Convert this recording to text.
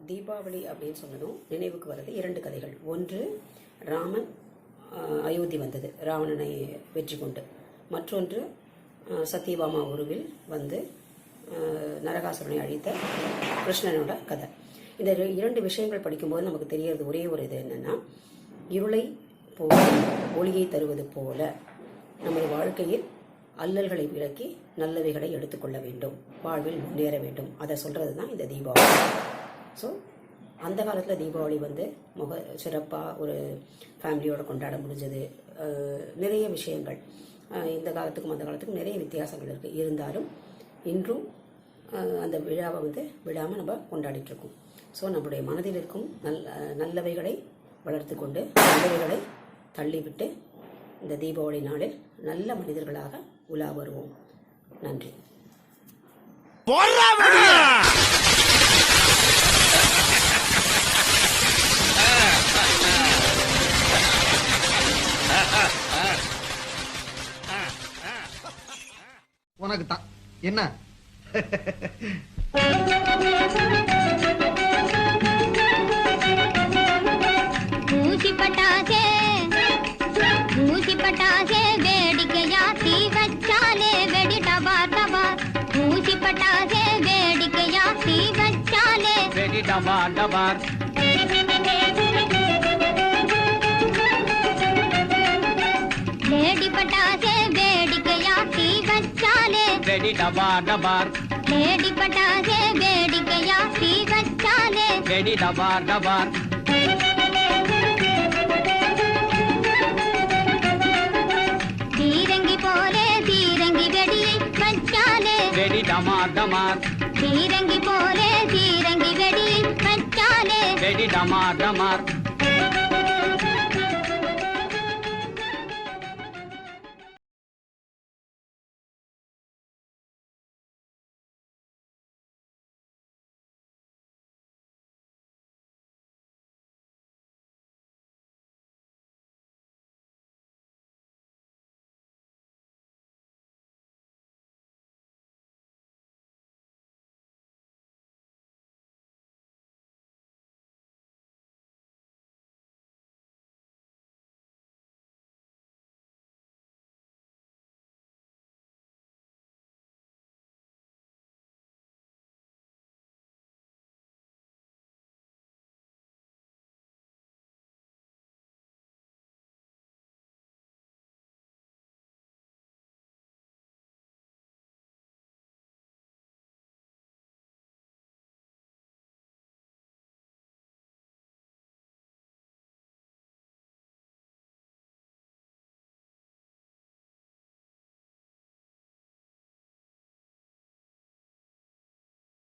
தீபாவளி அப்படின்னு சொன்னதும் நினைவுக்கு வர்றது இரண்டு கதைகள். ஒன்று, ராமன் அயோத்தி வந்தது ராவணனை வெற்றி கொண்டு. மற்றொன்று, சத்தியபாமா உருவில் வந்து நரகாசுரனை அழித்த கிருஷ்ணனோட கதை. இந்த இரண்டு விஷயங்கள் படிக்கும்போது நமக்கு தெரியறது ஒரே ஒரு இது என்னன்னா, இருளை போல ஒளியை தருவது போல நமது வாழ்க்கையில் அல்லல்களை விலக்கி நல்லவைகளை எடுத்துக்கொள்ள வேண்டும், வாழ்வில் முன்னேற வேண்டும். அதை சொல்கிறது தான் இந்த தீபாவளி. ஸோ அந்த காலத்தில் தீபாவளி வந்து சிறப்பாக ஒரு ஃபேமிலியோடு கொண்டாட முடிஞ்சது. நிறைய விஷயங்கள் இந்த காலத்துக்கும் அந்த காலத்துக்கும் நிறைய வித்தியாசங்கள் இருக்குது. இருந்தாலும் இன்றும் அந்த விழாவை வந்து விடாமல் நம்ம கொண்டாடிட்டுருக்கோம். ஸோ நம்முடைய மனதில் இருக்கும் நல்லவைகளை வளர்த்து கொண்டு நல்லவைகளை தள்ளிவிட்டு இந்த தீபாவளி நாளில் நல்ல மனிதர்களாக உலா வருவோம். நன்றி. உனக்கு தான் என்ன ஊசி பட்டாசே வேடிக்கையா தீ வச்சாலே வெடி டபார் டபார். ஊசி பட்டாசே வேடிக்கையா தீ வச்சாலே வெடி டபார் டபார். லேடி பட்டாசே வேடிக்கையா தீ வச்சாலே வெடி டபார் டபார். லேடி பட்டாசே வேடிக்கையா தீ வச்சாலே வெடி டபார் டபார். தீரங்கி போலே தீரங்கி வெடியை வச்சாலே வெடி டமார் டமார். தீரங்கி போலே தீரங்கி வெடியை வச்சாலே வெடி டமார் டமார்.